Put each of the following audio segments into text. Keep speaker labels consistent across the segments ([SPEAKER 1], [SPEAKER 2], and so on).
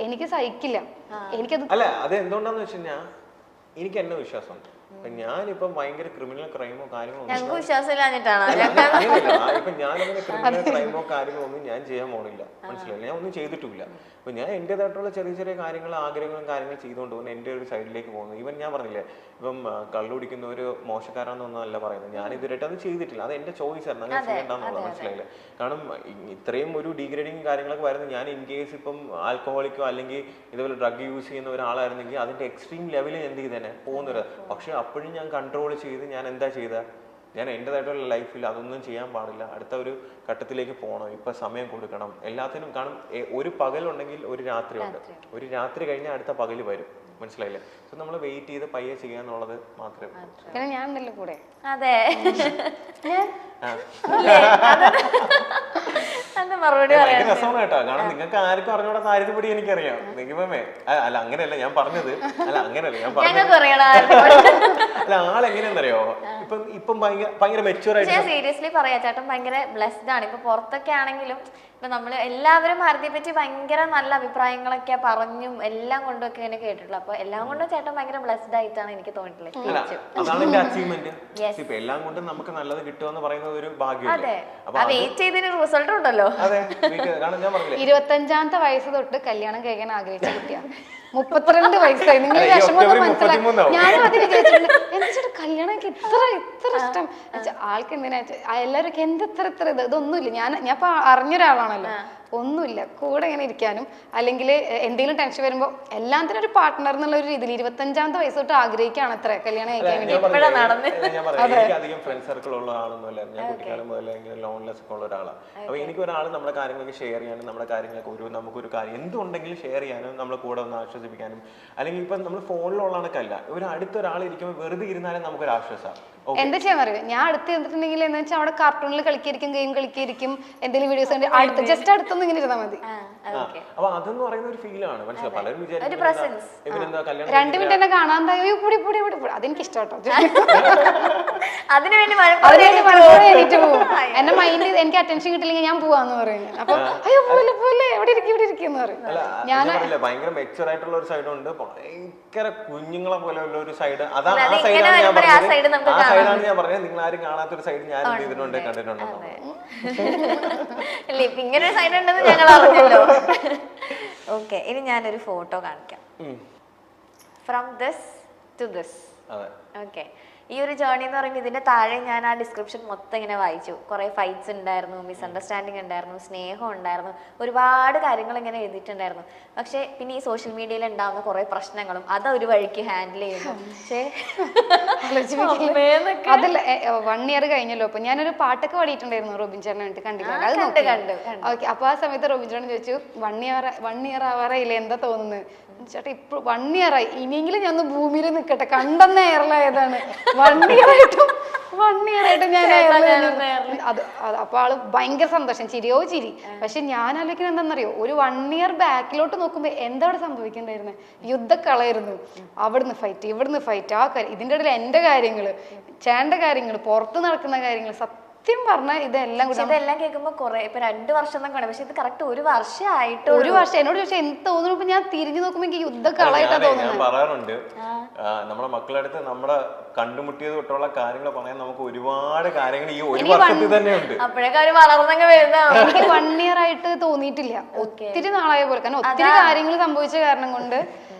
[SPEAKER 1] എനിക്ക് സഹിക്കില്ല. എനിക്കത്
[SPEAKER 2] അല്ല അത് എന്തുകൊണ്ടാന്ന് വെച്ച് കഴിഞ്ഞാൽ എനിക്ക് എന്നെ വിശ്വാസമുണ്ട്. ഞാനിപ്പം ഭയങ്കര ക്രിമിനൽ ക്രൈമോ കാര്യങ്ങളോ
[SPEAKER 3] ഞങ്ങൾക്ക് വിശ്വാസമില്ലാഞ്ഞിട്ടാണോ?
[SPEAKER 2] ഇപ്പൊ ഞാനങ്ങനെ ക്രിമിനൽ ക്രൈമോ കാര്യങ്ങളോ ഒന്നും ഞാൻ ചെയ്യാൻ പോണില്ല, മനസ്സിലായില്ല. ഞാൻ ഒന്നും ചെയ്തിട്ടില്ല. അപ്പൊ ഞാൻ എന്റേതായിട്ടുള്ള ചെറിയ ചെറിയ കാര്യങ്ങൾ ആഗ്രഹങ്ങളും കാര്യങ്ങളും ചെയ്തുകൊണ്ട് പോകുന്നു, എന്റെ ഒരു സൈഡിലേക്ക് പോകുന്നു. ഈവൻ ഞാൻ പറഞ്ഞില്ലേ ഇപ്പം കള്ളുടിക്കുന്ന ഒരു മോശക്കാരാണെന്നൊന്നും അല്ല പറയുന്നത്. ഞാൻ ഇതുവരെയായിട്ട് അത് ചെയ്തിട്ടില്ല, അത് എന്റെ ചോയ്സ് ആയിരുന്നു, അങ്ങനെ ചെയ്യേണ്ടെന്നുള്ളത്, മനസ്സിലായില്ലേ. കാരണം ഇത്രയും ഒരു ഡീഗ്രേഡിങ് കാര്യങ്ങളൊക്കെ വരുന്നത് ഞാൻ ഇൻ കേസ് ഇപ്പം ആൽക്കഹോളിക്കോ അല്ലെങ്കിൽ ഇതുപോലെ ഡ്രഗ് യൂസ് ചെയ്യുന്ന ഒരാളായിരുന്നെങ്കിൽ അതിന്റെ എക്സ്ട്രീം ലെവലിൽ എന്ത് ചെയ്തേനെ പോകുന്നത്. പക്ഷെ അപ്പോഴും ഞാൻ കൺട്രോൾ ചെയ്ത് ഞാൻ എന്താ ചെയ്ത, ഞാൻ എൻ്റെതായിട്ടുള്ള ലൈഫിൽ അതൊന്നും ചെയ്യാൻ പാടില്ല, അടുത്ത ഒരു ഘട്ടത്തിലേക്ക് പോകണം, ഇപ്പൊ സമയം കൊടുക്കണം എല്ലാത്തിനും. കാരണം ഒരു പകലുണ്ടെങ്കിൽ ഒരു രാത്രി ഉണ്ട്, ഒരു രാത്രി കഴിഞ്ഞാൽ അടുത്ത പകല് വരും, മനസ്സിലായില്ലേ. സോ നമ്മൾ വെയിറ്റ് ചെയ്ത് പയ്യെ ചെയ്യാന്നുള്ളത് മാത്രമേ.
[SPEAKER 1] പിന്നെ ഞാൻ ഉണ്ടല്ലോ കൂടെ.
[SPEAKER 3] അതെ, മറുപടി
[SPEAKER 2] രസമാണ് കേട്ടോ. കാരണം നിങ്ങൾക്ക് ആർക്കും അറിഞ്ഞൂടെ കാര്യത്തെപ്പടി എനിക്കറിയാം. നിഗമേ അല്ല അങ്ങനെയല്ല ഞാൻ പറഞ്ഞത്, അല്ല അങ്ങനെയല്ല ഞാൻ പറഞ്ഞത്. അല്ല ആളെങ്ങനെയാണെന്നറിയോ, ഇപ്പം ഭയങ്കര മെച്യൂർ ആയിട്ട്.
[SPEAKER 3] സീരിയസ്ലി പറയാ, ചേട്ടൻ ഭയങ്കര ബ്ലെസ്ഡ് ആണ്. ഇപ്പൊ പുറത്തൊക്കെ ആണെങ്കിലും ഇപ്പൊ നമ്മള് എല്ലാവരും ഭാരതിയെ പറ്റി ഭയങ്കര നല്ല അഭിപ്രായങ്ങളൊക്കെ പറഞ്ഞും എല്ലാം കൊണ്ടൊക്കെ ഇങ്ങനെ കേട്ടിട്ടുള്ളൂ. അപ്പൊ എല്ലാം കൊണ്ടും ചേട്ടൻ ഭയങ്കര ബ്ലെസ്ഡ് ആയിട്ടാണ് എനിക്ക് തോന്നിയിട്ടുള്ളത്.
[SPEAKER 2] അതാണ് എന്റെ അച്ചീവ്മെന്റ്. ഇപ്പൊ എല്ലാം കൊണ്ടും നമുക്ക് നല്ലത് കിട്ടുമെന്ന് പറയുന്നത് ഒരു ഭാഗ്യമല്ലേ.
[SPEAKER 3] വെയിറ്റ് ചെയ്തതിന് റിസൾട്ട് ഉണ്ടല്ലോ.
[SPEAKER 2] അതെ, കാരണം ഞാൻ പറഞ്ഞില്ലേ
[SPEAKER 1] 25ാമത്തെ വയസ്സ് തൊട്ട് കല്യാണം കഴിക്കാൻ ആഗ്രഹിച്ച കുട്ടിയാണ്. 32 വയസ്സായി. നിങ്ങൾ വിഷമമൊന്നും മനസ്സിലാക്കി. ഞാനും അതിന് ചോദിച്ചിട്ടുണ്ട്, എന്താ കല്യാണം ഇത്ര ഇഷ്ടം ആൾക്ക് എന്തിനാ എല്ലാവരും എന്ത് ഇത്ര ഇതൊന്നുമില്ല. ഞാൻ ഇപ്പൊ അറിഞ്ഞൊരാളാണല്ലോ, ഒന്നുമില്ല കൂടെ ഇങ്ങനെ ഇരിക്കാനും അല്ലെങ്കിൽ എന്തെങ്കിലും ടെൻഷൻ വരുമ്പോൾ എല്ലാത്തിനും ഒരു പാർട്ട്ണർ എന്നുള്ള ഒരു രീതിയിൽ 25ാമത്തെ വയസ്സ് തൊട്ട് ആഗ്രഹിക്കുകയാണ് അത്ര കല്യാണം കഴിക്കാൻ വേണ്ടി.
[SPEAKER 2] എനിക്ക് അധികം ഫ്രണ്ട് സർക്കിൾ ഉള്ള ആളൊന്നുമല്ല. ഞാൻ കുട്ടിക്കാലം മുതലേ ലോൺലെസ് ഒക്കെ ഉള്ള ഒരാളാണ്. അപ്പൊ എനിക്ക് ഒരാൾ നമ്മുടെ കാര്യങ്ങളൊക്കെ ഷെയർ ചെയ്യാനും നമ്മുടെ കാര്യങ്ങളൊക്കെ നമുക്കൊരു കാര്യം എന്തുണ്ടെങ്കിലും ഷെയർ ചെയ്യാനും നമ്മളെ കൂടെ ഒന്ന് ആശ്വസിപ്പിക്കാനും, അല്ലെങ്കിൽ ഇപ്പൊ നമ്മൾ ഫോണിലുള്ള കണക്കല്ല, ഒരു അടുത്തൊരാൾ ഇരിക്കുമ്പോൾ വെറുതെ ഇരുന്നാലും നമുക്കൊരു ആശ്വാസമാണ്.
[SPEAKER 1] എന്താ ചെയ്യാൻ അറിയോ, ഞാൻ അടുത്ത് ഇരുന്നിട്ടുണ്ടെങ്കിൽ എന്താ വെച്ചാൽ അവിടെ കാർട്ടൂണിൽ കളിക്കായിരിക്കും, ഗെയിം കളിക്കായിരിക്കും, എന്തെങ്കിലും വീഡിയോസ് അടുത്ത് ജസ്റ്റ് അടുത്തൊന്നും ഇങ്ങനെ ഇരുന്നാൽ മതി.
[SPEAKER 2] അപ്പൊ അതെന്ന് പറയുന്ന ഒരു ഫീലാണ്, മനസ്സിലായി. പലരും വിചാരിക്കും
[SPEAKER 1] 2 മിനിറ്റ് എന്നെ കാണാണ്ടായോ പൊടി പൊടി പൊടി പൊടി, അതെനിക്ക് ഇഷ്ടട്ടോ.
[SPEAKER 3] അതിനുവേണ്ടി
[SPEAKER 1] എനിക്ക് പോകും. എന്റെ മൈൻഡ് എനിക്ക് അറ്റൻഷൻ കിട്ടില്ലെങ്കിൽ ഞാൻ പോവാന്ന് പറയും. അപ്പൊ അയ്യോ പോലെ പോലെ എവിടെ ഇരിക്കുന്നു പറയും.
[SPEAKER 2] ഞാൻ ഭയങ്കര മെച്ചൂർ ആയിട്ടുള്ള ഒരു സൈഡ് ഉണ്ട്, ഭയങ്കര കുഞ്ഞുങ്ങളെ പോലെ ഉള്ള ഒരു സൈഡ്. അതാണ് ആ സൈഡാണ് ഞാൻ പറഞ്ഞത്. ആ സൈഡാണ് ഞാൻ പറഞ്ഞത്. നിങ്ങൾ ആരും കാണാത്തൊരു സൈഡ് ഞാൻ ഇതിനുണ്ട് കണ്ടിട്ടുണ്ടോ.
[SPEAKER 3] ഇങ്ങനെ ഒരു സൈഡ് ഉണ്ടെന്ന് ഞങ്ങൾ അറിഞ്ഞല്ലോ. ഓക്കെ, ഇനി ഞാനൊരു ഫോട്ടോ കാണിക്കാം. From this to this. Okay, ഈ ഒരു ജേർണി എന്ന് പറയുമ്പോൾ ഇതിന്റെ താഴെ ഞാൻ ആ ഡിസ്ക്രിപ്ഷൻ മൊത്തം ഇങ്ങനെ വായിച്ചു. കുറെ ഫൈറ്റ്സ് ഉണ്ടായിരുന്നു, മിസ്അണ്ടർസ്റ്റാൻഡിങ് ഉണ്ടായിരുന്നു, സ്നേഹം ഉണ്ടായിരുന്നു, ഒരുപാട് കാര്യങ്ങൾ ഇങ്ങനെ എഴുതിയിട്ടുണ്ടായിരുന്നു. പക്ഷെ പിന്നെ ഈ സോഷ്യൽ മീഡിയയിൽ ഉണ്ടാവുന്ന കുറെ പ്രശ്നങ്ങളും അതൊരു വഴിക്ക് ഹാൻഡിൽ ചെയ്യുന്നു. പക്ഷേ
[SPEAKER 1] അതല്ല 1 ഇയർ കഴിഞ്ഞല്ലോ. അപ്പൊ ഞാനൊരു പാട്ടൊക്കെ പാടിയിട്ടുണ്ടായിരുന്നു റോബിൻ ചേട്ടനെ വേണ്ടി, കണ്ടില്ല? ഓക്കെ, അപ്പൊ ആ സമയത്ത് റോബിൻ ചേട്ടൻ ചോദിച്ചു 1 ഇയർ ആവാറായില്ലേ, എന്താ തോന്നുന്നത്? ചേട്ടാ ഇപ്പൊ 1 ഇയർ ആയി, ഇനിയെങ്കിലും ഞാൻ ഒന്ന് ഭൂമിയിൽ നിൽക്കട്ടെ, കണ്ടെന്ന എയറിലായതാണ്. 1 ഇയർ ആയിട്ട് ഞാൻ അത് അപ്പൊ ആള് ഭയങ്കര സന്തോഷം, ചിരിയോ ചിരി. പക്ഷെ ഞാൻ ആലോചിക്കുന്നത് എന്താണെന്നറിയോ, ഒരു 1 ഇയർ ബാക്കിലോട്ട് നോക്കുമ്പോ എന്താ അവിടെ സംഭവിക്കണ്ടായിരുന്നത്? യുദ്ധക്കളായിരുന്നു. അവിടുന്ന് ഫൈറ്റ്, ഇവിടുന്ന് ഫൈറ്റ്, ആ കാര്യം, ഇതിന്റെ ഇടയിൽ എന്റെ കാര്യങ്ങള്, ചേട്ടന്റെ കാര്യങ്ങള്, പുറത്ത് നടക്കുന്ന കാര്യങ്ങൾ, സത്യം പറഞ്ഞാൽ ഇതെല്ലാം
[SPEAKER 3] കേൾക്കുമ്പോ കുറെ ഇപ്പൊ 2 വർഷം എന്നൊക്കെ, പക്ഷെ ഇത് കറക്റ്റ് 1 വർഷമായിട്ട്.
[SPEAKER 1] 1 വർഷം എന്നോട് ചോദിച്ചാൽ എന്ത് തോന്നുന്നു? ഇപ്പൊ ഞാൻ തിരിഞ്ഞു നോക്കുമ്പോ എനിക്ക് യുദ്ധക്കളായിട്ടാ തോന്നുന്നത്.
[SPEAKER 2] ഞാൻ പറയാറുണ്ട്, നമ്മുടെ മക്കളുടെ അടുത്ത് നമ്മുടെ കണ്ടുമുട്ടിയത് തൊട്ടുള്ള കാര്യങ്ങൾ പറയാൻ നമുക്ക് ഒരുപാട് കാര്യങ്ങൾ ഈ 1 വർഷത്തിൽ തന്നെ ഉണ്ട്.
[SPEAKER 3] അപ്പോഴേക്കും വളർന്നങ്ങ് വരുന്നതാണ്.
[SPEAKER 1] എനിക്ക് 1 ഇയർ ആയിട്ട് തോന്നിയിട്ടില്ല, ഒത്തിരി നാളായ പോലെ. കാരണം ഒത്തിരി കാര്യങ്ങൾ സംഭവിച്ച കാരണം കൊണ്ട്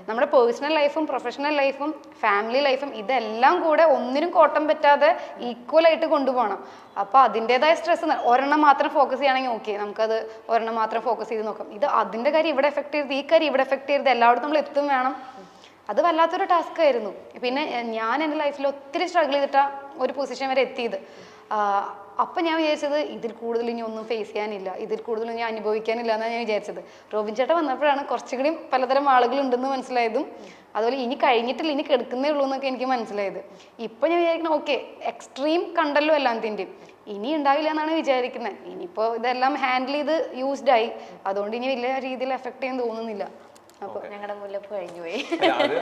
[SPEAKER 1] നമ്മുടെ പേഴ്സണൽ ലൈഫും പ്രൊഫഷണൽ ലൈഫും ഫാമിലി ലൈഫും ഇതെല്ലാം കൂടെ ഒന്നിനും കോട്ടം പറ്റാതെ ഈക്വൽ ആയിട്ട് കൊണ്ടുപോകണം. അപ്പൊ അതിൻ്റെതായ സ്ട്രെസ്, ഒരെണ്ണം മാത്രം ഫോക്കസ് ചെയ്യുകയാണെങ്കിൽ ഓക്കെ, നമുക്കത് ഒരെണ്ണം മാത്രം ഫോക്കസ് ചെയ്ത് നോക്കാം. ഇത് അതിന്റെ കാര്യം ഇവിടെ എഫക്ട് ചെയ്ത്, ഈ കാര്യം ഇവിടെ എഫക്ട് ചെയ്ത്, എല്ലായിടത്തും നമ്മൾ എത്തും വേണം. അത് വല്ലാത്തൊരു ടാസ്ക് ആയിരുന്നു. പിന്നെ ഞാൻ എൻ്റെ ലൈഫിൽ ഒത്തിരി സ്ട്രഗിൾ ചെയ്തിട്ടാ ഒരു പൊസിഷൻ വരെ എത്തിയത്. അപ്പം ഞാൻ വിചാരിച്ചത് ഇതിൽ കൂടുതൽ ഇനി ഒന്നും ഫേസ് ചെയ്യാനില്ല, ഇതിൽ കൂടുതൽ ഞാൻ അനുഭവിക്കാനില്ല എന്നാണ് ഞാൻ വിചാരിച്ചത്. റോബിൻ ചേട്ടൻ വന്നപ്പോഴാണ് കുറച്ചുകൂടി പലതരം ആളുകൾ ഉണ്ടെന്ന് മനസ്സിലായതും, അതുപോലെ ഇനി കഴിഞ്ഞിട്ടില്ല, ഇനി കിടക്കുന്നേ ഉള്ളൂ എന്നൊക്കെ എനിക്ക് മനസ്സിലായത്. ഇപ്പം ഞാൻ വിചാരിക്കണം ഓക്കെ, എക്സ്ട്രീം കണ്ടല്ലോ എല്ലാത്തിൻ്റെയും, ഇനി ഉണ്ടാവില്ല എന്നാണ് വിചാരിക്കുന്നത്. ഇനിയിപ്പോൾ ഇതെല്ലാം ഹാൻഡിൽ ചെയ്ത് യൂസ്ഡായി, അതുകൊണ്ട് ഇനി വലിയ രീതിയിൽ എഫക്ട് ചെയ്യാൻ തോന്നുന്നില്ല. അപ്പൊ
[SPEAKER 3] ഞങ്ങളുടെ മുല്ലപ്പ് കഴിഞ്ഞു പോയി.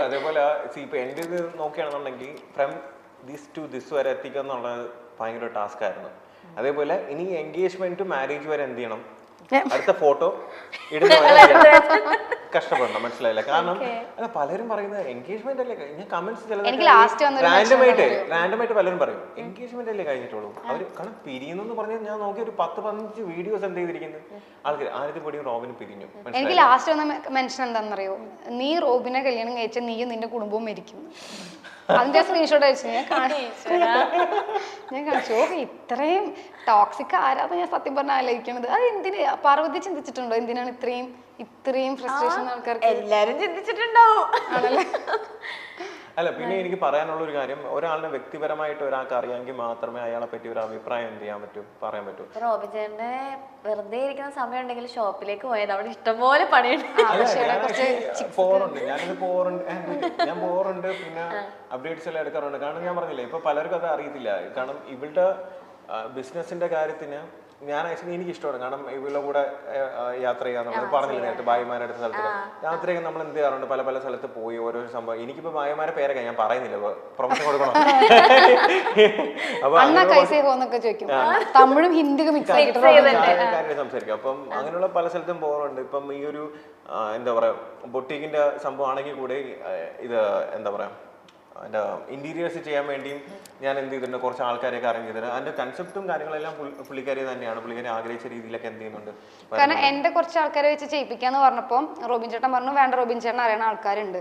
[SPEAKER 2] അതേപോലെ ഇപ്പൊ എൻ്റെ ഇത് നോക്കുകയാണെന്നുണ്ടെങ്കിൽ ഫ്രം ദിസ് ടു ദിസ് വരെ എത്തിക്കുക എന്നുള്ളത് ഭയങ്കര ടാസ്ക് ആയിരുന്നു. അതേപോലെ ഇനി എൻഗേജ്മെന്റ് ടു മാരേജ് വരെ എന്ത് ചെയ്യണം, അടുത്ത ഫോട്ടോ ഇടുന്ന കഷ്ടപ്പെടണം, മനസ്സിലായില്ല? കാരണം അല്ല പലരും പറയുന്നത് എൻഗേജ്മെന്റ് അല്ലേ, ഞാൻ കമന്റ്സ് റാൻഡമായിട്ട് പലരും പറയും എൻഗേജ്മെന്റ് അല്ലേ കഴിഞ്ഞിട്ടുള്ളൂ അവര്. കാരണം പിരിയുന്നു പറഞ്ഞാൽ ഞാൻ നോക്കി ഒരു 10-15 വീഡിയോസ് എന്ത് ചെയ്തിരിക്കുന്നത് ആൾക്കാർ. ആദ്യത്തെ പൊടിയും റോബിന് പിരിഞ്ഞു.
[SPEAKER 1] എനിക്ക് ലാസ്റ്റ് വന്ന മെൻഷൻ എന്താണെന്നറിയോ, നീ റോബിനെ കല്യാണം കഴിച്ച നീയും നിന്റെ കുടുംബവും മരിക്കും. അതിന്റെ സ്ക്രീൻഷോട്ട് അയച്ചു ഞാൻ കാണിച്ചു. ഇത്രയും ടോക്സിക് ആരാന്ന് ഞാൻ സത്യം പറഞ്ഞ ആലോചിക്കണത്. അത് എന്തിന് പാർവതി ചിന്തിച്ചിട്ടുണ്ടോ എന്തിനാണ് ഇത്രയും ഫ്രസ്ട്രേഷൻ ആൾക്കാർക്ക്?
[SPEAKER 3] എല്ലാരും ചിന്തിച്ചിട്ടുണ്ടാവും.
[SPEAKER 1] ആണല്ലേ?
[SPEAKER 2] അല്ല പിന്നെ എനിക്ക് പറയാനുള്ള ഒരു കാര്യം, ഒരാളിനെ വ്യക്തിപരമായിട്ട് ഒരാൾക്ക് അറിയാമെങ്കിൽ മാത്രമേ അയാളെ പറ്റി ഒരു അഭിപ്രായം എന്ത് ചെയ്യാൻ പറ്റൂ, പറയാൻ പറ്റൂ.
[SPEAKER 3] റോബിൻ ചേട്ടന് വെറുതെ ഇരിക്കുന്ന സമയം ഉണ്ടെങ്കിൽ ഷോപ്പിലേക്ക് പോയത്, അവിടെ ഇഷ്ടംപോലെ പണിയുണ്ട്.
[SPEAKER 2] ഞാൻ പോറുണ്ട്, പിന്നെ അപ്ഡേറ്റ്സ് എല്ലാം എടുക്കാറുണ്ട്. കാരണം ഞാൻ പറഞ്ഞില്ലേ ഇപ്പൊ പലർക്കും അത് അറിയത്തില്ല. കാരണം ഇവളുടെ ബിസിനസിന്റെ കാര്യത്തിന് ഞാൻ ആക്ച്വലി എനിക്ക് ഇഷ്ടമാണ്. കാരണം ഇവരുടെ കൂടെ യാത്ര ചെയ്യാൻ നമ്മൾ പറഞ്ഞില്ല നേരത്തെ, ഭായിമാരുടെ സ്ഥലത്ത് യാത്രയൊക്കെ നമ്മൾ എന്ത് ചെയ്യാറുണ്ട്, പല പല സ്ഥലത്ത് പോയി ഓരോ സംഭവം. എനിക്കിപ്പോ ഭായിമാരെ പേരൊക്കെ ഞാൻ പറയുന്നില്ല, പ്രൊമോഷൻ കൊടുക്കണം. അപ്പൊ
[SPEAKER 1] തമിഴും ഹിന്ദിയും
[SPEAKER 2] സംസാരിക്കും. അപ്പം അങ്ങനെയുള്ള പല സ്ഥലത്തും പോകാറുണ്ട്. ഇപ്പം ഈ ഒരു എന്താ പറയാ ബൊട്ടീക്കിന്റെ സംഭവം ആണെങ്കിൽ കൂടെ ഇത് എന്താ പറയാ അതിന്റെ ഇന്റീരിയേഴ്സ് ചെയ്യാൻ വേണ്ടിയും ഞാൻ എന്ത് ചെയ്തിട്ടുണ്ട്, കുറച്ച് ആൾക്കാരെയൊക്കെ അറേഞ്ച് ചെയ്തിട്ടുണ്ട്. അതിന്റെ കൺസെപ്റ്റും കാര്യങ്ങളെല്ലാം പുള്ളിക്കാരി തന്നെയാണ്, പുള്ളിക്കാരി ആഗ്രഹിച്ച രീതിയിലൊക്കെ എന്ത് ചെയ്യുന്നുണ്ട്.
[SPEAKER 1] കാരണം എന്റെ കുറച്ച് ആൾക്കാരെ വെച്ച് ചെയ്യിപ്പിക്കാന്ന് പറഞ്ഞപ്പോ റോബിൻ ചേട്ടൻ പറഞ്ഞു വേണ്ട, റോബിൻ ചേട്ടൻ അറിയണ ആൾക്കാരുണ്ട്.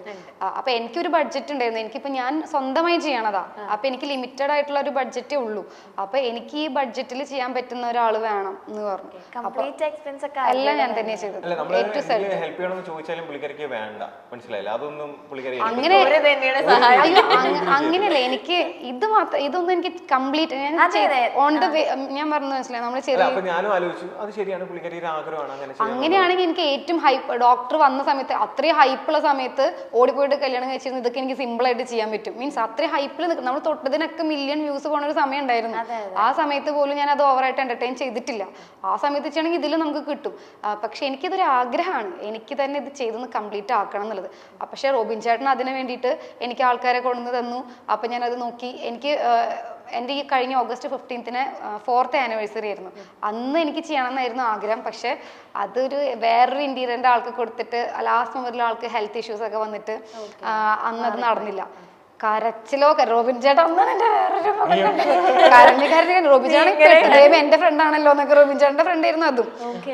[SPEAKER 1] അപ്പൊ എനിക്കൊരു ബഡ്ജറ്റ് ഉണ്ടായിരുന്നു. എനിക്കിപ്പോ ഞാൻ സ്വന്തമായി ചെയ്യണതാ. അപ്പൊ എനിക്ക് ലിമിറ്റഡ് ആയിട്ടുള്ള ഒരു ബഡ്ജറ്റേ ഉള്ളൂ. അപ്പൊ എനിക്ക് ഈ ബഡ്ജറ്റിൽ ചെയ്യാൻ പറ്റുന്ന ഒരാൾ വേണം എന്ന് പറഞ്ഞു. എല്ലാം ഞാൻ തന്നെ ചെയ്തത്.
[SPEAKER 2] ഹെൽപ്പ് ചെയ്യണമെന്ന് ചോദിച്ചാലും പുള്ളിക്കാരിക്ക് വേണ്ട, മനസ്സിലായില്ല? അതൊന്നും പുള്ളിക്കാരി
[SPEAKER 1] അങ്ങനെയല്ല. എനിക്ക് ഇത് മാത്രം, ഇതൊന്നും എനിക്ക് കംപ്ലീറ്റ് ഓൺ ദ വേ ഞാൻ പറഞ്ഞു മനസ്സിലായി. നമ്മള് ചെറിയ അങ്ങനെയാണെങ്കിൽ എനിക്ക് ഏറ്റവും ഹൈപ്പ് ഡോക്ടർ വന്ന സമയത്ത് അത്രയും ഹൈപ്പുള്ള സമയത്ത് ഓടിപ്പോയിട്ട് കല്യാണം കഴിച്ചിരുന്നു. ഇതൊക്കെ എനിക്ക് സിമ്പിൾ ആയിട്ട് ചെയ്യാൻ പറ്റും. മീൻസ് അത്രയും ഹൈപ്പിൽ നിൽക്കും. നമ്മൾ തൊട്ടതിനൊക്കെ മില്യൺ വ്യൂസ് പോണ ഒരു സമയം ഉണ്ടായിരുന്നു. ആ സമയത്ത് പോലും ഞാൻ അത് ഓവറായിട്ട് എന്റർടൈൻ ചെയ്തിട്ടില്ല. ആ സമയത്ത് വെച്ചാണെങ്കിൽ ഇതിൽ നമുക്ക് കിട്ടും. പക്ഷെ എനിക്കിതൊരു ആഗ്രഹമാണ്, എനിക്ക് തന്നെ ഇത് ചെയ്തൊന്ന് കംപ്ലീറ്റ് ആക്കണം എന്നുള്ളത്. പക്ഷെ റോബിൻ ചേട്ടൻ അതിന് വേണ്ടിയിട്ട് എനിക്ക് ആൾക്കാരെ കൊണ്ടുവന്ന് തന്നു. അപ്പം ഞാനത് നോക്കി. എനിക്ക് എൻ്റെ ഈ കഴിഞ്ഞ August 15th 4th ആനിവേഴ്സറി ആയിരുന്നു. അന്ന് എനിക്ക് ചെയ്യണമെന്നായിരുന്നു ആഗ്രഹം. പക്ഷെ അതൊരു വേറൊരു ഇന്റീരിയറിന്റെ ആൾക്ക് കൊടുത്തിട്ട് ലാസ്റ്റ് മൊമെന്റിൽ ആൾക്ക് ഹെൽത്ത് ഇഷ്യൂസ് ഒക്കെ വന്നിട്ട് അന്നത് നടന്നില്ല. കരച്ചിലോ റോബിൻ ചേട്ടൻ ഒന്നാണ് എന്റെ വേറൊരു കരഞ്ഞ് റോബിൻ ചേട്ടൻ എന്റെ ഫ്രണ്ട് ആണല്ലോ എന്നൊക്കെ. റോബിൻ ചേട്ടന്റെ ഫ്രണ്ട് ആയിരുന്നു അതും.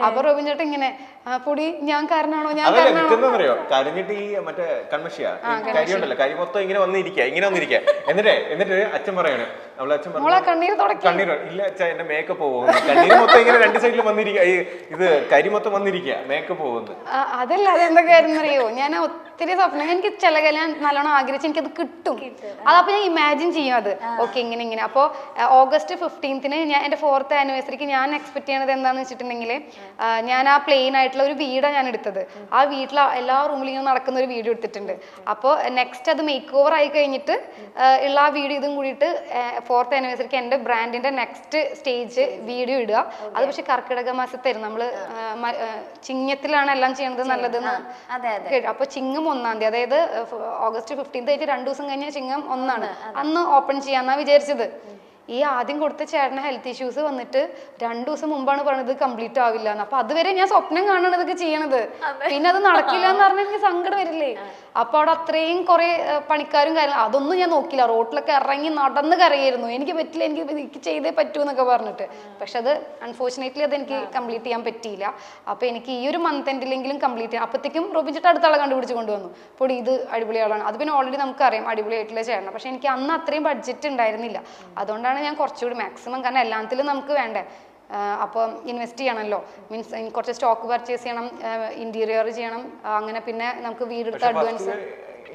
[SPEAKER 1] അപ്പൊ റോബിൻ ചേട്ടൻ ഇങ്ങനെ പൊടി ഞാൻ കാരണമാണോ
[SPEAKER 2] കരഞ്ഞിട്ട് ഈ മറ്റേ കൺമഷിയാ കരി ഉണ്ടല്ലോ, കരി മൊത്തം ഇങ്ങനെ വന്നിരിക്കുക എന്നിട്ട് അച്ഛൻ പറയാണ്, അവളെ അച്ഛൻ കണ്ണീർ ഇല്ല അച്ഛാ എന്റെ മേക്കപ്പ് പോകുന്നു. കണ്ണീർ മൊത്തം ഇങ്ങനെ രണ്ട് സൈഡിലും വന്നിരിക്കുക, ഇത് കരി മൊത്തം വന്നിരിക്കുക, മേക്കപ്പ് പോകുന്നു.
[SPEAKER 1] അതല്ല, അതെന്തൊക്കെയായിരുന്നു അറിയോ, ഞാൻ ഒത്തിരി സ്വപ്നം, എനിക്ക് ചില ഞാൻ നല്ലോണം ആഗ്രഹിച്ച് എനിക്കത് കിട്ടും. അതപ്പോ ഞാൻ ഇമാജിൻ ചെയ്യും അത് ഓക്കെ ഇങ്ങനെ. അപ്പോ August 15th ഞാൻ എന്റെ 4th ആനിവേഴ്സറിക്ക് ഞാൻ എക്സ്പെക്ട് ചെയ്യണത് എന്താണെന്ന് വെച്ചിട്ടുണ്ടെങ്കിൽ, ഞാൻ ആ പ്ലെയിൻ ആയിട്ടുള്ള ഒരു വീടാണ് ഞാൻ എടുത്തത്. ആ വീട്ടിൽ എല്ലാ റൂമിലും ഇങ്ങനെ നടക്കുന്ന ഒരു വീഡിയോ എടുത്തിട്ടുണ്ട്. അപ്പോൾ നെക്സ്റ്റ് അത് മേക്ക് ഓവർ ആയി കഴിഞ്ഞിട്ട് ഉള്ള ആ വീഡിയോ ഇതും കൂടിയിട്ട് 4th ആനിവേഴ്സറിക്ക് എൻ്റെ ബ്രാൻഡിന്റെ നെക്സ്റ്റ് സ്റ്റേജ് വീഡിയോ ഇടുക. അത് പക്ഷെ കർക്കിടക മാസത്തായിരുന്നു. നമ്മള് ചിങ്ങത്തിലാണ് എല്ലാം ചെയ്യണത് നല്ലത്. അപ്പൊ ചിങ്ങം 1-ാം തീയതി, അതായത് August 15th ആയിട്ട് 2 ദിവസം കഴിഞ്ഞ ചിങ്ങം 1 അന്ന് ഓപ്പൺ ചെയ്യാന്നാ വിചാരിച്ചത്. ഈ ആദ്യം കൊടുത്ത ചേട്ടന് ഹെൽത്ത് ഇഷ്യൂസ് വന്നിട്ട് 2 ദിവസം മുമ്പാണ് പറഞ്ഞത് കംപ്ലീറ്റ് ആവില്ല എന്ന്. അപ്പൊ അതുവരെ ഞാൻ സ്വപ്നം കാണണം ഇതൊക്കെ ചെയ്യണത്. പിന്നെ അത് നടക്കില്ല എന്ന് പറഞ്ഞാൽ എനിക്ക് സങ്കടം വരില്ലേ. അപ്പൊ അവിടെ അത്രയും കുറെ പണിക്കാരും കാര്യങ്ങളും അതൊന്നും ഞാൻ നോക്കില്ല. റോട്ടിലൊക്കെ ഇറങ്ങി നടന്ന് കരയായിരുന്നു. എനിക്ക് പറ്റില്ല, എനിക്ക് ചെയ്തേ പറ്റൂ എന്നൊക്കെ പറഞ്ഞിട്ട്. പക്ഷെ അത് അൺഫോർച്ചുനേറ്റ്ലി അത് എനിക്ക് കംപ്ലീറ്റ് ചെയ്യാൻ പറ്റിയില്ല. അപ്പൊ എനിക്ക് ഈ ഒരു മന്ത് എൻഡിലെങ്കിലും കംപ്ലീറ്റ് ചെയ്യാം. അപ്പത്തേക്കും റോബിൻ ചേട്ടൻ അടുത്താളെ കണ്ടുപിടിച്ച് കൊണ്ടുവന്നു. പൊടി ഇത് അടിപൊളിയാളാണ്. അത് പിന്നെ ഓൾറെഡി നമുക്കറിയാം അടിപൊളിയായിട്ടുള്ള ചേട്ടൻ. പക്ഷെ എനിക്ക് അന്ന് അത്രയും ബഡ്ജറ്റ് ഉണ്ടായിരുന്നില്ല. അതുകൊണ്ടാണ് ഞാൻ കുറച്ചുകൂടി മാക്സിമം, കാരണം എല്ലാത്തിലും നമുക്ക് വേണ്ടേ, അപ്പോൾ ഇൻവെസ്റ്റ് ചെയ്യണമല്ലോ. മീൻസ് കുറച്ച് സ്റ്റോക്ക് പർച്ചേസ് ചെയ്യണം, ഇന്റീരിയർ ചെയ്യണം, അങ്ങനെ പിന്നെ നമുക്ക് വീടെടുത്ത് അഡ്വാൻസ്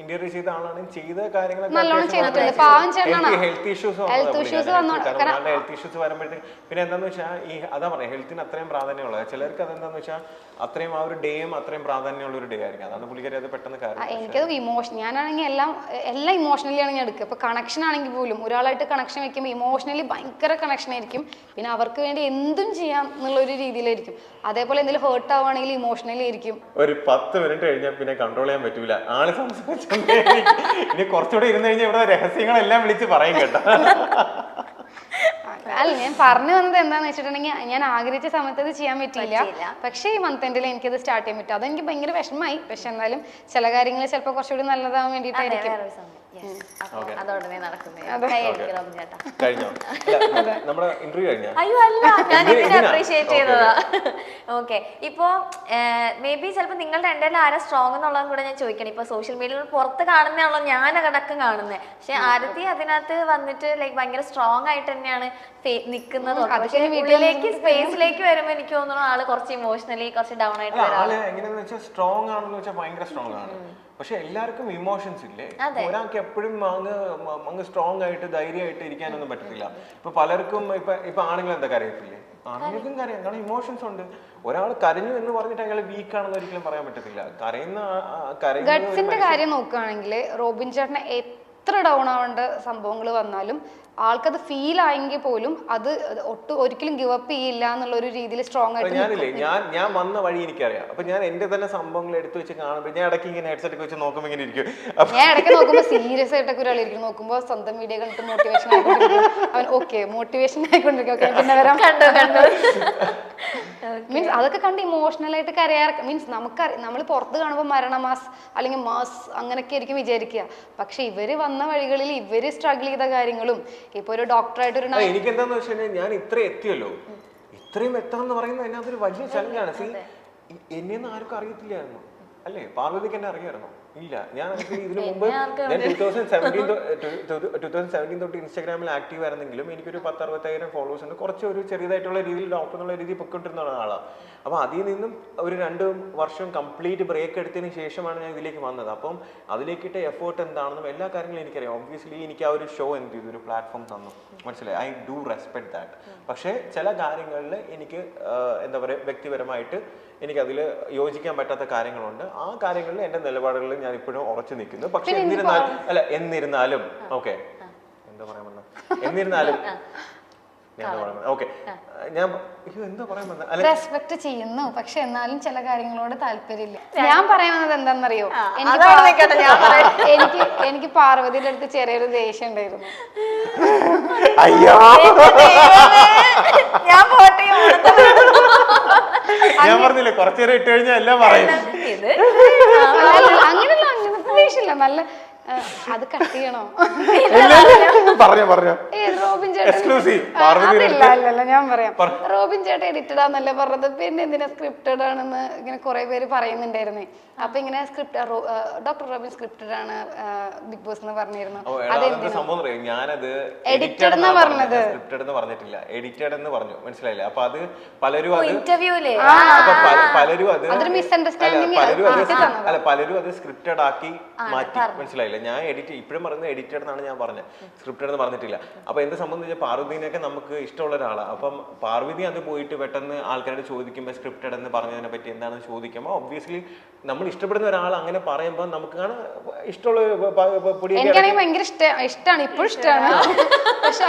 [SPEAKER 2] ഇന്റീരിയർ ചെയ്ത ആളാണ്, ചെയ്ത കാര്യങ്ങളൊക്കെ
[SPEAKER 1] നല്ലോണം ചെയ്തിട്ടുണ്ട്. പാവം ചേട്ടനാണ്.
[SPEAKER 2] ഹെൽത്ത് ഇഷ്യൂസ് വരുമ്പോഴത്തേക്ക് പിന്നെ എന്താന്ന് വെച്ചാൽ ഈ അതാ പറയാം, ഹെൽത്തിന് അത്രയും പ്രാധാന്യമുള്ളത്. ചിലർക്ക് അതെന്താന്ന് വെച്ചാൽ അത്രയും ആ ഒരു ഡേയും അത്രയും പ്രാധാന്യമുള്ള ഒരു ഡേ ആയിരിക്കും. അതാണ് പുള്ളിക്കാരി അത് പെട്ടെന്ന് കാര്യം.
[SPEAKER 1] എനിക്കത് ഞാനാണെങ്കിൽ എല്ലാം ഇമോഷണലിയാണ് ഞാൻ എടുക്കുക. ഇപ്പൊ കണക്ഷൻ ആണെങ്കിൽ പോലും ഒരാളായിട്ട് കണക്ഷൻ വെക്കുമ്പോൾ ഇമോഷണലി ഭയങ്കര കണക്ഷൻ ആയിരിക്കും. പിന്നെ അവർക്ക് വേണ്ടി എന്തും ചെയ്യാം എന്നുള്ളൊരു രീതിയിലായിരിക്കും. അതേപോലെ എന്തെങ്കിലും ഹേർട്ട് ആവുകയാണെങ്കിൽ ഇമോഷണലി ആയിരിക്കും.
[SPEAKER 2] ഒരു 10 മിനിറ്റ് കഴിഞ്ഞാൽ പിന്നെ കൺട്രോൾ ചെയ്യാൻ പറ്റൂല. ആള് സംസാരിച്ചു ഇനി കുറച്ചുകൂടെ ഇരുന്ന് കഴിഞ്ഞാൽ ഇവിടെ രഹസ്യങ്ങളെല്ലാം വിളിച്ച് പറയും കേട്ടോ.
[SPEAKER 1] അല്ല ഞാൻ പറഞ്ഞു വന്നത് എന്താന്ന് വെച്ചിട്ടുണ്ടെങ്കിൽ ഞാൻ ആഗ്രഹിച്ച സമയത്ത് അത് ചെയ്യാൻ പറ്റിയില്ല. പക്ഷേ ഈ മന്ത് എൻഡിൽ എനിക്കത് സ്റ്റാർട്ട് ചെയ്യാൻ പറ്റും. അതെനിക്ക് ഭയങ്കര വിഷമമായി. പക്ഷെ എന്നാലും ചില കാര്യങ്ങൾ ചിലപ്പോൾ കുറച്ചുകൂടി നല്ലതാവാൻ വേണ്ടിയിട്ടായിരിക്കും.
[SPEAKER 3] അതോടനെ
[SPEAKER 2] നമ്മുടെ ഇന്റർവ്യൂ കഴിഞ്ഞ
[SPEAKER 3] അയ്യോ അല്ല, ഞാൻ ഇതിനെ അപ്രീഷിയേറ്റ് ചെയ്തതാ. ഓക്കെ, ഇപ്പോ മേ ബി ചിലപ്പോൾ നിങ്ങളുടെ രണ്ടുപേരും ആരാ സ്ട്രോങ് എന്നുള്ളതും കൂടെ ഞാൻ ചോദിക്കണം. ഇപ്പൊ സോഷ്യൽ മീഡിയയിൽ പുറത്ത് കാണുന്നതാണല്ലോ ഞാൻ അടക്കം കാണുന്നത്. പക്ഷെ ആരതി അതിനകത്ത് വന്നിട്ട് ലൈക്ക് ഭയങ്കര സ്ട്രോങ് ആയിട്ട് തന്നെയാണ് നിൽക്കുന്നത്. പക്ഷെ വീട്ടിലേക്ക് സ്പേസിലേക്ക് വരുമ്പോ എനിക്ക് തോന്നുന്നു ആള് കുറച്ച് ഇമോഷണലി കുറച്ച് ഡൗൺ ആയിട്ട്
[SPEAKER 2] എങ്ങനെയാന്ന് വെച്ചാൽ സ്ട്രോങ് ആണെന്ന് വെച്ചാൽ ഭയങ്കര സ്ട്രോങ് ആണ്. പക്ഷെ എല്ലാവർക്കും ഇമോഷൻസ് ഇല്ലേ. ഒരാൾക്ക് എപ്പോഴും അങ്ങ് സ്ട്രോങ് ആയിട്ട് ധൈര്യമായിട്ട് ഇരിക്കാനൊന്നും പറ്റത്തില്ല. ഇപ്പൊ പലർക്കും ഇപ്പൊ ആണുങ്ങൾ എന്താ കരയത്തില്ലേ, ആണുങ്ങൾക്കും കരയാം, കാരണം ഇമോഷൻസ് ഉണ്ട്. ഒരാൾ കരഞ്ഞു എന്ന് പറഞ്ഞിട്ട് അയാൾ വീക്ക് ആണെന്ന് ഒരിക്കലും പറയാൻ പറ്റത്തില്ല.
[SPEAKER 1] ഗട്ട്സിന്റെ കാര്യം നോക്കുകയാണെങ്കിൽ റോബിൻ ചേട്ടനെ എത്ര ഡൗൺ ആവേണ്ട സംഭവങ്ങൾ വന്നാലും ആൾക്കത് ഫീൽ ആയെങ്കിൽ പോലും അത് ഒരിക്കലും ഗിവ് അപ്പ് ചെയ്യില്ല എന്നുള്ള ഒരു രീതിയിൽ സ്ട്രോങ് ആയിട്ട്
[SPEAKER 2] ഞാൻ വന്ന വഴി എനിക്കറിയാം. അപ്പൊ ഞാൻ എന്റെ തന്നെ സംഭവങ്ങൾ എടുത്തു വെച്ച് കാണുമ്പോൾ ഞാൻ ഇടയ്ക്ക് ഇങ്ങനെ ഹെഡ്സെറ്റ് വെച്ച് നോക്കുമ്പോൾ ഇങ്ങനെ ഇരിക്കും.
[SPEAKER 1] ഞാൻ ഇടയ്ക്ക് നോക്കുമ്പോൾ സീരിയസ് ആയിട്ടൊക്കെ ഒരാൾ ഇരിക്കും. നോക്കുമ്പോൾ സ്വന്തം വീഡിയോ കണ്ടിട്ട് മോട്ടിവേഷൻ ആയിക്കൊണ്ടിരിക്കും. അവൻ ഓക്കെ മോട്ടിവേഷൻ ആയിക്കൊണ്ടിരിക്കും. ഓക്കെ പിന്നെ വരാം മീൻസ് അതൊക്കെ കണ്ട് ഇമോഷണൽ ആയിട്ട് കരയാറ്. മീൻസ് നമ്മൾ പുറത്ത് കാണുമ്പോൾ മരണമാസ് അല്ലെങ്കിൽ മാസ് അങ്ങനെയൊക്കെ ആയിരിക്കും വിചാരിക്കുക. പക്ഷെ ഇവര് വന്ന വഴികളിൽ ഇവര് സ്ട്രഗിൾ ചെയ്ത കാര്യങ്ങളും ഇപ്പൊ ഒരു ഡോക്ടറായിട്ട് ഒരു
[SPEAKER 2] എനിക്ക് എന്താന്ന് വെച്ചാൽ ഞാൻ ഇത്ര എത്തിയല്ലോ, ഇത്രയും എത്തണമെന്ന് പറയുന്നത് എന്നെ അതൊരു വലിയ ചലഞ്ചാണ്. എന്നെയൊന്നും ആർക്കും അറിയത്തില്ലായിരുന്നു അല്ലേ? പാർവതിക്ക് എന്നെ അറിയാമായിരുന്നു? ഇല്ല. ഞാൻ ഇതിനു മുമ്പ് ഞാൻ 2017 തൊട്ട് ഇൻസ്റ്റാഗ്രാമിൽ ആക്റ്റീവ് ആയിരുന്നെങ്കിലും എനിക്കൊരു 10-60,000 ഫോളോവേഴ്സ് ഉണ്ട്. കുറച്ച് ഒരു ചെറിയതായിട്ടുള്ള രീതിയിൽ ഡോക്ടർ എന്നുള്ള രീതിയിൽ പൊയ്ക്കൊണ്ടിരുന്ന ആളാണ്. അപ്പോൾ അതിൽ നിന്നും ഒരു 2 വർഷം കംപ്ലീറ്റ് ബ്രേക്ക് എടുത്തതിന് ശേഷമാണ് ഞാൻ ഇതിലേക്ക് വന്നത്. അപ്പം അതിലേക്കിട്ട എഫേർട്ട് എന്താണെന്നും എല്ലാ കാര്യങ്ങളും എനിക്കറിയാം. ഒബ്വിയസ്ലി എനിക്ക് ആ ഒരു ഷോ എന്ത് ചെയ്തു, ഒരു പ്ലാറ്റ്ഫോം തന്നു, മനസ്സിലായി. I do respect that. പക്ഷേ ചില കാര്യങ്ങളിൽ എനിക്ക് എന്താ പറയുക, വ്യക്തിപരമായിട്ട് എനിക്കതിൽ യോജിക്കാൻ പറ്റാത്ത കാര്യങ്ങളുണ്ട്. ആ കാര്യങ്ങളിൽ എൻ്റെ നിലപാടുകളിൽ ഞാൻ ഇപ്പോഴും ഉറച്ചു നിൽക്കുന്നു. പക്ഷെ എന്നിരുന്നാലും ഓക്കെ എന്താ പറയാൻ വന്ന എന്നിരുന്നാലും ഓക്കെ ഞാൻ എന്താ പറയാൻ വന്ന
[SPEAKER 1] റെസ്പെക്ട് ചെയ്യുന്നു. പക്ഷെ എന്നാലും ചില കാര്യങ്ങളോട് താല്പര്യമില്ല. ഞാൻ പറയാൻ വന്നത് എന്താണെന്നറിയോ, എനിക്ക് പാർവതിയുടെ അടുത്ത് ചെറിയൊരു ദേഷ്യം ഉണ്ടായിരുന്നു.
[SPEAKER 2] അയ്യോ ഞാൻ പറഞ്ഞില്ലേ കുറച്ചേരം ഇട്ട് കഴിഞ്ഞാൽ എല്ലാം പറയും.
[SPEAKER 1] അങ്ങനെയല്ല, അങ്ങനത്തെ ദേഷ്യമില്ല. നല്ല അത് കട്ട് ചെയ്യണോ?
[SPEAKER 2] പറഞ്ഞോ
[SPEAKER 1] റോബിൻ ചേട്ടൻ ഞാൻ പറയാം. റോബിൻ ചേട്ടൻ എഡിറ്റഡ് ആണെന്നല്ലേ പറഞ്ഞത്, പിന്നെ എന്തിനാ സ്ക്രിപ്റ്റഡ് ആണെന്ന് ഇങ്ങനെ കുറെ പേര് പറയുന്നുണ്ടായിരുന്നേ. അപ്പൊ ഇങ്ങനെ ഡോക്ടർ റോബിൻ സ്ക്രിപ്റ്റഡ് ആണ് ബിഗ് ബോസ് എന്ന് പറഞ്ഞിരുന്നു.
[SPEAKER 2] ഞാനത്
[SPEAKER 1] എഡിറ്റഡ് എന്ന് പറഞ്ഞത്,
[SPEAKER 2] സ്ക്രിപ്റ്റഡ് എന്ന് പറഞ്ഞിട്ടില്ല, എഡിറ്റഡ് എന്ന് പറഞ്ഞു. മനസ്സിലായില്ലേ? അപ്പൊ അത് പലരും
[SPEAKER 1] അതൊരു മിസ്അണ്ടർസ്റ്റാൻഡിങ്.
[SPEAKER 2] പലരും അത് സ്ക്രിപ്റ്റഡ് ആക്കി മാറ്റി. മനസ്സിലായില്ല? ഞാൻ ഇപ്പോഴും പറയുന്നത് എഡിറ്റഡ് എന്നാണ് ഞാൻ പറഞ്ഞത്, സ്ക്രിപ്റ്റഡ് എന്ന് പറഞ്ഞിട്ടില്ല. അപ്പൊ എന്നെ സംബന്ധിച്ച് പാർവതിനെയൊക്കെ നമുക്ക് ഇഷ്ടമുള്ള ഒരാളാണ്. അപ്പം പാർവതി അത് പോയിട്ട് പെട്ടെന്ന് ആൾക്കാരോട് ചോദിക്കുമ്പോൾ സ്ക്രിപ്റ്റഡ് എന്ന് പറഞ്ഞതിനെ പറ്റി എന്താണെന്ന് ചോദിക്കുമ്പോൾ ഒബ്വിയസ്ലി നമ്മൾ ഇഷ്ടപ്പെടുന്ന ഒരാൾ അങ്ങനെ പറയുമ്പോൾ നമുക്ക് ഇഷ്ടമുള്ള
[SPEAKER 1] എനിക്കാണെങ്കിൽ ഭയങ്കര ഇഷ്ടമാണ്, ഇപ്പോഴും ഇഷ്ടമാണ്. പക്ഷെ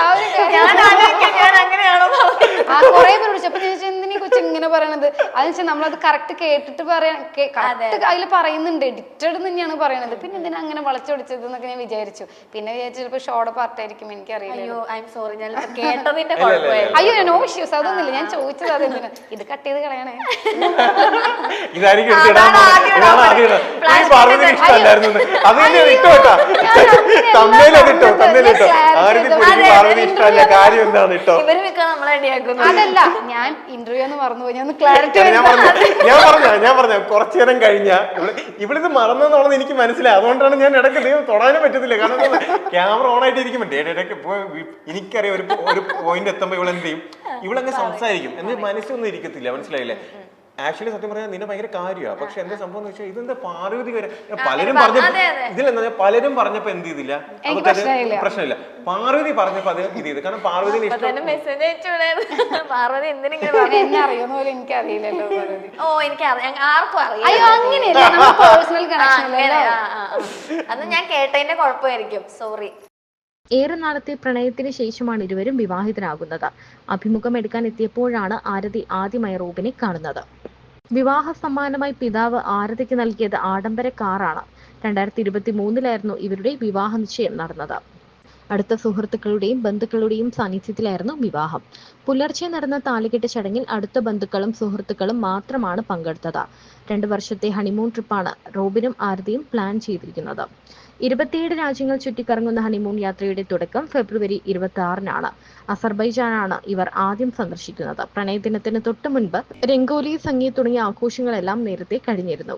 [SPEAKER 1] ആ കുറെ പേര് വിളിച്ചപ്പോ എന്തിനീ കൊച്ചു ഇങ്ങനെ പറയണത്, അതെന്ന് നമ്മളത് കറക്റ്റ് കേട്ടിട്ട് പറയാൻ കറക്റ്റ് അതിൽ പറയുന്നുണ്ട്, എഡിറ്റഡ് തന്നെയാണ് പറയണത്. പിന്നെ എന്തിനാ അങ്ങനെ വളച്ചൊടിച്ചത് എന്നൊക്കെ ഞാൻ വിചാരിച്ചു. പിന്നെ വിചാരിച്ചു ചിലപ്പോ ഷോയുടെ പാർട്ടായിരിക്കും, എനിക്കറിയില്ല. അയ്യോ നോ ഇഷ്യൂസ്, അതൊന്നുമില്ല. ഞാൻ ചോദിച്ചത് അതെന്തിനാ, ഇത് കട്ട് ചെയ്ത് കളയണേ. അതല്ല, ഞാൻ ഇന്റർവ്യൂ എന്ന് മറന്നുപോയി. ഞാൻ ക്ലാരിറ്റി
[SPEAKER 2] ഞാൻ പറഞ്ഞ കുറച്ചു നേരം കഴിഞ്ഞ ഇവിടുന്ന് മറന്നെന്നുള്ളത് എനിക്ക് മനസ്സിലായി. അതുകൊണ്ടാണ് ഞാൻ ഇടയ്ക്ക് തൊടാനും പറ്റത്തില്ല. കാരണം ക്യാമറ ഓൺ ആയിട്ട് ഇരിക്കുമ്പോൾ ഇടയ്ക്ക് എനിക്കറിയാം ഒരു പോയിന്റ് എത്തുമ്പോൾ ഇവളെന്ത് ചെയ്യും, ഇവളങ്ങ് സംസാരിക്കും, എന്റെ മനസ്സൊന്നും ഇരിക്കത്തില്ല. മനസ്സിലായില്ലേ? ആക്ച്വലി സത്യം പറയാൻ നിന്നെ ഭയങ്കര കാര്യമാണ്. പക്ഷെ എന്താ സംഭവം എന്ന് വെച്ചാൽ ഇതെന്താ പാർവതി വരെ പലരും പറഞ്ഞ ഇതിലെന്താ പലരും പറഞ്ഞപ്പോ എന്ത് ചെയ്തില്ല, പ്രശ്നമില്ല. പാർവതി പറഞ്ഞപ്പോ അത് ഇത് ചെയ്ത്. കാരണം പാർവതിന് ഇഷ്ടം
[SPEAKER 1] എന്നെ അറിയുന്ന പോലെ എനിക്കറിയില്ലല്ലോ.
[SPEAKER 3] അത് ഞാൻ കേട്ടതിന്റെ കുഴപ്പമായിരിക്കും, സോറി.
[SPEAKER 4] ഏറെ നാളത്തെ പ്രണയത്തിന് ശേഷമാണ് ഇരുവരും വിവാഹിതരാകുന്നത്. അഭിമുഖം എടുക്കാൻ എത്തിയപ്പോഴാണ് ആരതി ആദ്യമായി റോബിനെ കാണുന്നത്. വിവാഹ സമ്മാനമായി പിതാവ് ആരതിക്ക് നൽകിയത് ആഡംബര കാറാണ്. 2023 ഇവരുടെ വിവാഹ നിശ്ചയം നടന്നത്. അടുത്ത സുഹൃത്തുക്കളുടെയും ബന്ധുക്കളുടെയും സാന്നിധ്യത്തിലായിരുന്നു വിവാഹം. പുലർച്ചെ നടന്ന താലികെട്ട് ചടങ്ങിൽ അടുത്ത ബന്ധുക്കളും സുഹൃത്തുക്കളും മാത്രമാണ് പങ്കെടുത്തത്. 2 വർഷത്തെ ഹണിമൂൺ ട്രിപ്പാണ് റോബിനും ആരതിയും പ്ലാൻ ചെയ്തിരിക്കുന്നത്. 27 രാജ്യങ്ങൾ ചുറ്റിക്കറങ്ങുന്ന ഹണിമൂൺ യാത്രയുടെ തുടക്കം ഫെബ്രുവരി 26-നാണ്. അസർബൈജാനാണ് ഇവർ ആദ്യം സന്ദർശിക്കുന്നത്. പ്രണയദിനത്തിന് തൊട്ടു മുൻപ് രംഗോലി, സംഗീത് തുടങ്ങിയ ആഘോഷങ്ങളെല്ലാം നേരത്തെ കഴിഞ്ഞിരുന്നു.